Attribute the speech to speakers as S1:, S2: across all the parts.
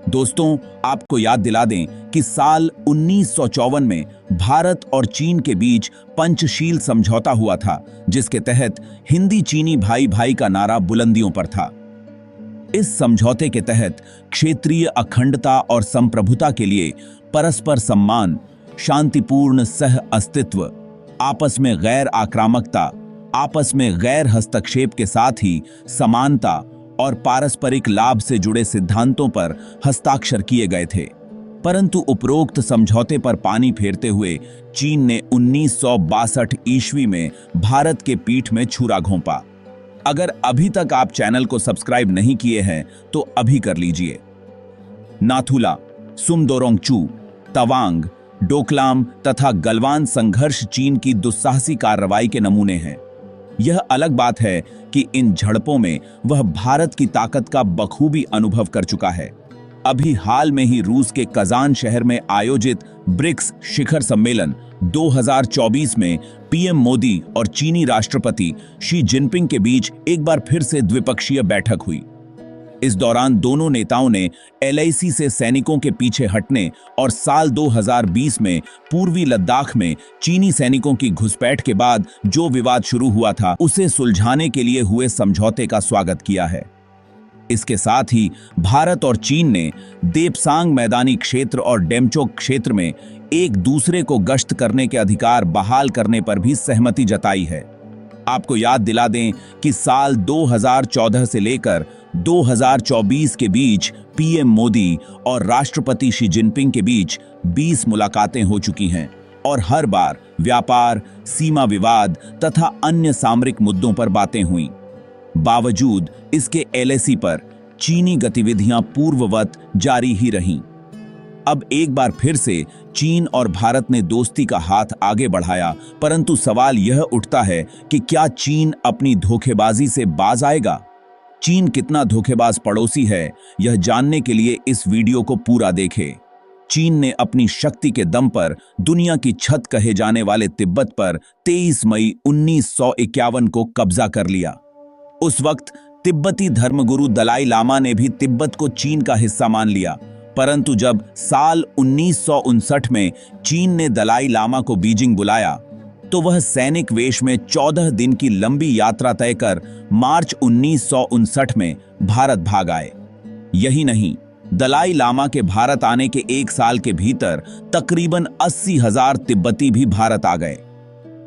S1: दोस्तों, आपको याद दिला दें कि साल 1954 में भारत और चीन के बीच पंचशील समझौता हुआ था, जिसके तहत हिंदी चीनी भाई भाई का नारा बुलंदियों पर था। इस समझौते के तहत क्षेत्रीय अखंडता और संप्रभुता के लिए परस्पर सम्मान, शांतिपूर्ण सह अस्तित्व, आपस में गैर आक्रामकता, आपस में गैर हस्तक्षेप के साथ ही समानता और पारस्परिक लाभ से जुड़े सिद्धांतों पर हस्ताक्षर किए गए थे। परंतु उपरोक्त समझौते पर पानी फेरते हुए चीन ने 1962 ईस्वी में भारत के पीठ में छुरा घोंपा। अगर अभी तक आप चैनल को सब्सक्राइब नहीं किए हैं तो अभी कर लीजिए। नाथुला, सुमदोरोंगचू, तवांग, डोकलाम तथा गलवान संघर्ष चीन की दुस्साहसी कार्रवाई के नमूने हैं। यह अलग बात है कि इन झड़पों में वह भारत की ताकत का बखूबी अनुभव कर चुका है। अभी हाल में ही रूस के कजान शहर में आयोजित ब्रिक्स शिखर सम्मेलन 2024 में पीएम मोदी और चीनी राष्ट्रपति शी जिनपिंग के बीच एक बार फिर से द्विपक्षीय बैठक हुई। इस दौरान दोनों नेताओं ने एलएसी से सैनिकों के पीछे हटने और साल 2020 में पूर्वी लद्दाख में चीनी सैनिकों की घुसपैठ के बाद जो विवाद शुरू हुआ था, उसे सुलझाने के लिए हुए समझौते का स्वागत किया है। इसके साथ ही भारत और चीन ने देपसांग मैदानी क्षेत्र और डेमचोक क्षेत्र में एक दूसरे को गश्त करने के अधिकार बहाल करने पर भी सहमति जताई है। आपको याद दिला दें कि साल 2014 से लेकर 2024 के बीच पीएम मोदी और राष्ट्रपति शी जिनपिंग के बीच 20 मुलाकातें हो चुकी हैं और हर बार व्यापार, सीमा विवाद तथा अन्य सामरिक मुद्दों पर बातें हुईं। बावजूद इसके एलएसी पर चीनी गतिविधियां पूर्ववत जारी ही रहीं। अब एक बार फिर से चीन और भारत ने दोस्ती का हाथ आगे बढ़ाया, परंतु सवाल यह उठता है कि क्या चीन अपनी धोखेबाजी से बाज आएगा? चीन कितना धोखेबाज पड़ोसी है, यह जानने के लिए इस वीडियो को पूरा देखें। चीन ने अपनी शक्ति के दम पर दुनिया की छत कहे जाने वाले तिब्बत पर 23 मई 1951 को कब्जा कर लिया। उस वक्त तिब्बती धर्मगुरु दलाई लामा ने भी तिब्बत को चीन का हिस्सा मान लिया, परंतु जब साल 1959 में चीन ने दलाई लामा को बीजिंग बुलाया तो वह सैनिक वेश में 14 दिन की लंबी यात्रा तय कर मार्च 1959 में भारत भाग आए। यही नहीं, दलाई लामा के भारत आने के एक साल के भीतर तकरीबन 80,000 तिब्बती भी भारत आ गए।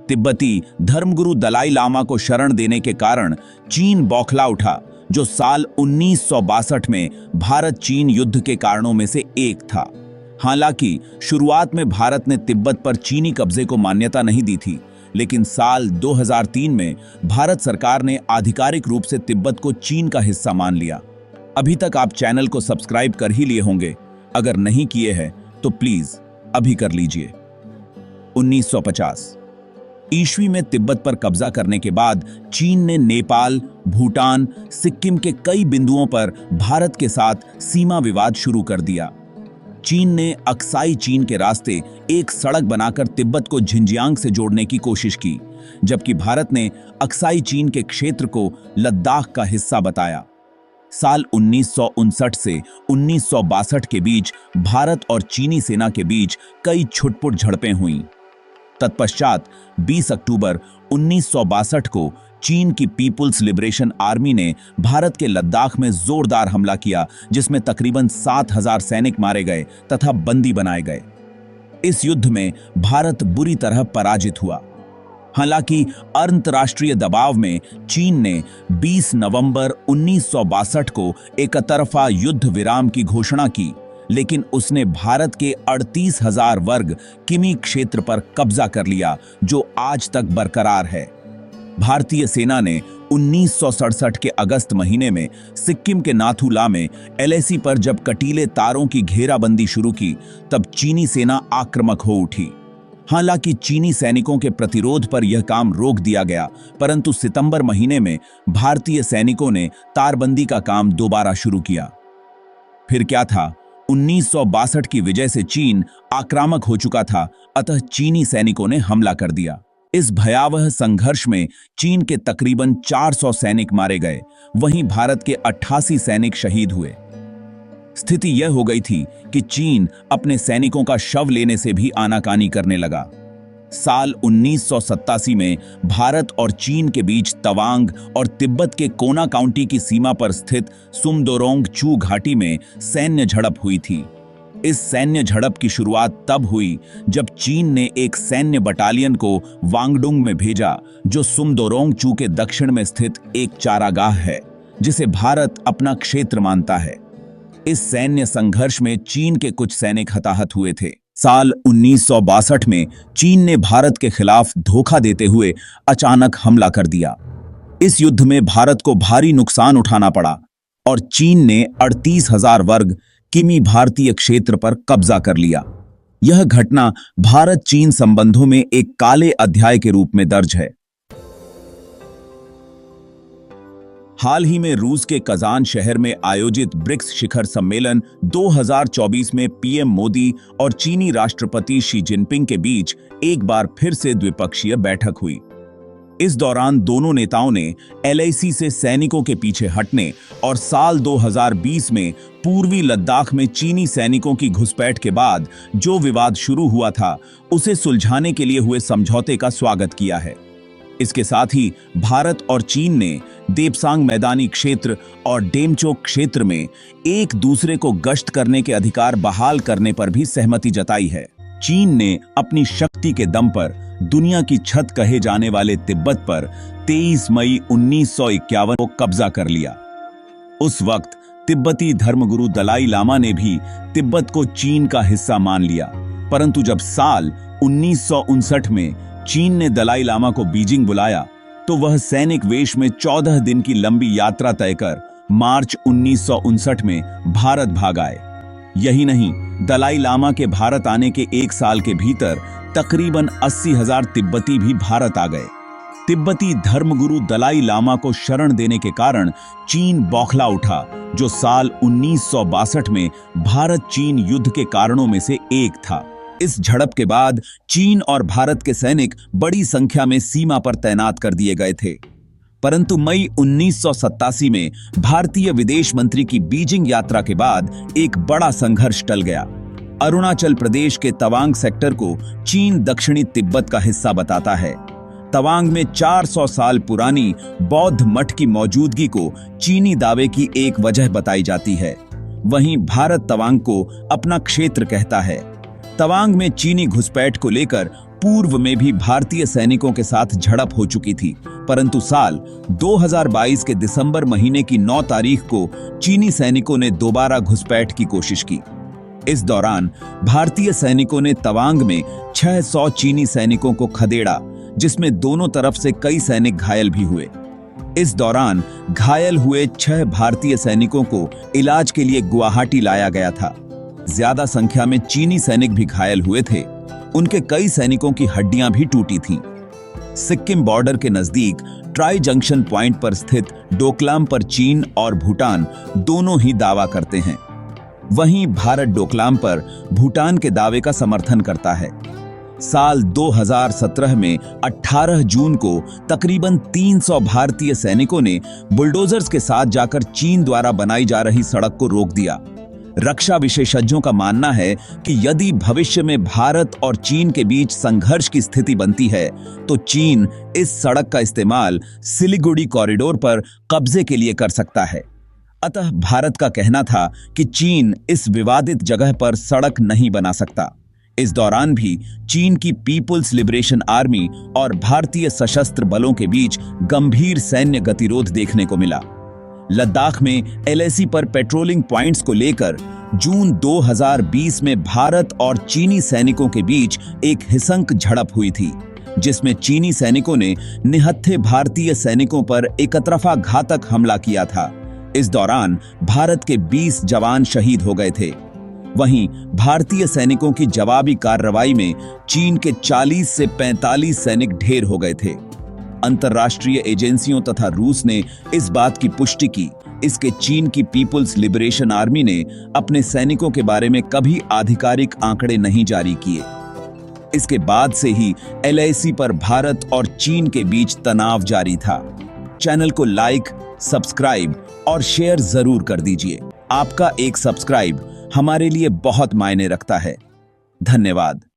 S1: तिब्बती धर्मगुरु दलाई लामा को शरण देने के कारण चीन बौखला उठा, जो साल 1962 में भारत चीन युद्ध के कारणों में से एक था। हालांकि शुरुआत में भारत ने तिब्बत पर चीनी कब्जे को मान्यता नहीं दी थी, लेकिन साल 2003 में भारत सरकार ने आधिकारिक रूप से तिब्बत को चीन का हिस्सा मान लिया। अभी तक आप चैनल को सब्सक्राइब कर ही लिए होंगे, अगर नहीं किए हैं तो प्लीज अभी कर लीजिए। 1950 ईस्वी में तिब्बत पर कब्जा करने के बाद चीन ने नेपाल, भूटान, सिक्किम के कई बिंदुओं पर भारत के साथ सीमा विवाद शुरू कर दिया। चीन ने अक्साई चीन के रास्ते एक सड़क बनाकर तिब्बत को झिंजियांग से जोड़ने की कोशिश की, जबकि भारत ने अक्साई चीन के क्षेत्र को लद्दाख का हिस्सा बताया। साल 1959 से 1962 के बीच भारत और चीनी सेना के बीच कई छुटपुट झड़पें हुईं। तत्पश्चात 20 अक्टूबर 1962 को चीन की पीपुल्स लिबरेशन आर्मी ने भारत के लद्दाख में जोरदार हमला किया, जिसमें तकरीबन 7,000 सैनिक मारे गए तथा बंदी बनाए गए। इस युद्ध में भारत बुरी तरह पराजित हुआ। हालांकि अंतर्राष्ट्रीय दबाव में चीन ने 20 नवंबर 1962 को एकतरफा युद्ध विराम की घोषणा की, लेकिन उसने भारत के 38,000 वर्ग किमी क्षेत्र पर कब्जा कर लिया, जो आज तक बरकरार है। भारतीय सेना ने 1967 के अगस्त महीने में सिक्किम के नाथुला में एलएसी पर जब कटीले तारों की घेराबंदी शुरू की, तब चीनी सेना आक्रामक हो उठी। हालांकि चीनी सैनिकों के प्रतिरोध पर यह काम रोक दिया गया, परंतु सितंबर महीने में भारतीय सैनिकों ने तारबंदी का काम दोबारा शुरू किया। फिर क्या था, 1962 की विजय से चीन आक्रामक हो चुका था, अतः चीनी सैनिकों ने हमला कर दिया। इस भयावह संघर्ष में चीन के तकरीबन 400 सैनिक मारे गए, वहीं भारत के 88 सैनिक शहीद हुए। स्थिति यह हो गई थी कि चीन अपने सैनिकों का शव लेने से भी आनाकानी करने लगा। साल 1987 में भारत और चीन के बीच तवांग और तिब्बत के कोना काउंटी की सीमा पर स्थित सुमदोरोंग चू घाटी में सैन्य झड़प हुई थी। इस सैन्य झड़प की शुरुआत तब हुई जब चीन ने एक सैन्य बटालियन को वांगडुंग में भेजा, जो सुमदोरोंग चू के दक्षिण में स्थित एक चारागाह है जिसे भारत अपना क्षेत्र मानता है। इस सैन्य संघर्ष में चीन के कुछ सैनिक हताहत हुए थे। साल 1962 में चीन ने भारत के खिलाफ धोखा देते हुए अचानक हमला कर दिया। इस युद्ध में भारत को भारी नुकसान उठाना पड़ा और चीन ने 38,000 वर्ग किमी भारतीय क्षेत्र पर कब्जा कर लिया। यह घटना भारत चीन संबंधों में एक काले अध्याय के रूप में दर्ज है। हाल ही में रूस के कजान शहर में आयोजित ब्रिक्स शिखर सम्मेलन 2024 में पीएम मोदी और चीनी राष्ट्रपति शी जिनपिंग के बीच एक बार फिर से द्विपक्षीय बैठक हुई। इस दौरान दोनों नेताओं ने एलएसी से सैनिकों के पीछे हटने और साल 2020 में पूर्वी लद्दाख में चीनी सैनिकों की घुसपैठ के बाद जो विवाद शुरू हुआ था उसे सुलझाने के लिए हुए समझौते का स्वागत किया है। इसके साथ ही भारत और चीन ने देपसांग मैदानी क्षेत्र और डेमचोक क्षेत्र में एक दूसरे को गश्त करने के अधिकार बहाल करने पर भी सहमति जताई है। चीन ने अपनी शक्ति के दम पर दुनिया की छत कहे जाने वाले तिब्बत पर 23 मई 1951 को कब्जा कर लिया। उस वक्त तिब्बती धर्मगुरु दलाई लामा ने भी तिब्बत को चीन का हिस्सा मान लिया, परंतु जब साल 1959 में चीन ने दलाई लामा को बीजिंग बुलाया तो वह सैनिक वेश में 14 दिन की लंबी यात्रा तय कर मार्च 1959 में भारत भाग आए। यही नहीं, दलाई लामा के भारत आने के एक साल के भीतर तकरीबन 80,000 तिब्बती भी भारत आ गए। तिब्बती धर्मगुरु दलाई लामा को शरण देने के कारण चीन बौखला उठा, जो साल 1962 में भारत चीन युद्ध के कारणों में से एक था। इस झड़प के बाद चीन और भारत के सैनिक बड़ी संख्या में सीमा पर तैनात कर दिए गए थे, परंतु मई 1987 में भारतीय विदेश मंत्री की बीजिंग यात्रा के बाद एक बड़ा संघर्ष टल गया। अरुणाचल प्रदेश के तवांग सेक्टर को चीन दक्षिणी तिब्बत का हिस्सा बताता है। तवांग में 400 साल पुरानी बौद्ध मठ की मौजूदगी को चीनी दावे की एक वजह बताई जाती है। वहीं भारत तवांग को अपना क्षेत्र कहता है। तवांग में चीनी घुसपैठ को लेकर पूर्व में भी भारतीय सैनिकों के साथ झड़प हो चुकी थी, परंतु साल 2022 के दिसंबर महीने की 9 तारीख को चीनी सैनिकों ने दोबारा घुसपैठ की कोशिश की। इस दौरान भारतीय सैनिकों ने तवांग में 600 चीनी सैनिकों को खदेड़ा, जिसमें दोनों तरफ से कई सैनिक घायल भी हुए। इस दौरान घायल हुए 6 भारतीय सैनिकों को इलाज के लिए गुवाहाटी लाया गया था। ज्यादा संख्या में चीनी सैनिक भी घायल हुए थे। उनके कई सैनिकों की हड्डियां भी टूटी थीं। सिक्किम बॉर्डर के नजदीक ट्राई जंक्शन पॉइंट पर स्थित डोकलाम पर चीन और भूटान दोनों ही दावा करते हैं। वहीं भारत डोकलाम पर भूटान के दावे का समर्थन करता है। साल 2017 में 18 जून को तकरीबन 300 भारतीय सैनिकों ने बुलडोजर्स के साथ जाकर चीन द्वारा बनाई जा रही सड़क को रोक दिया। रक्षा विशेषज्ञों का मानना है कि यदि भविष्य में भारत और चीन के बीच संघर्ष की स्थिति बनती है तो चीन इस सड़क का इस्तेमाल सिलीगुड़ी कॉरिडोर पर कब्जे के लिए कर सकता है। अतः भारत का कहना था कि चीन इस विवादित जगह पर सड़क नहीं बना सकता। इस दौरान भी चीन की पीपुल्स लिबरेशन आर्मी और भारतीय सशस्त्र बलों के बीच गंभीर सैन्य गतिरोध देखने को मिला। लद्दाख में एलएसी पर पेट्रोलिंग पॉइंट्स को लेकर जून 2020 में भारत और चीनी सैनिकों के बीच एक हिंसक झड़प हुई थी, जिसमें चीनी सैनिकों ने निहत्थे भारतीय सैनिकों पर एकतरफा घातक हमला किया था। इस दौरान भारत के 20 जवान शहीद हो गए थे। वहीं भारतीय सैनिकों की जवाबी कार्रवाई में चीन के 40 से 45 सैनिक ढेर हो गए थे। अंतर्राष्ट्रीय एजेंसियों तथा रूस ने इस बात की पुष्टि की। इसके चीन की पीपुल्स लिबरेशन आर्मी ने अपने सैनिकों के बारे में कभी आधिकारिक आंकड़े नहीं जारी किए। इसके बाद से ही एलएसी पर भारत और चीन के बीच तनाव जारी था। चैनल को लाइक, सब्सक्राइब और शेयर जरूर कर दीजिए। आपका एक सब्सक्राइब हमारे लिए बहुत मायने रखता है। धन्यवाद।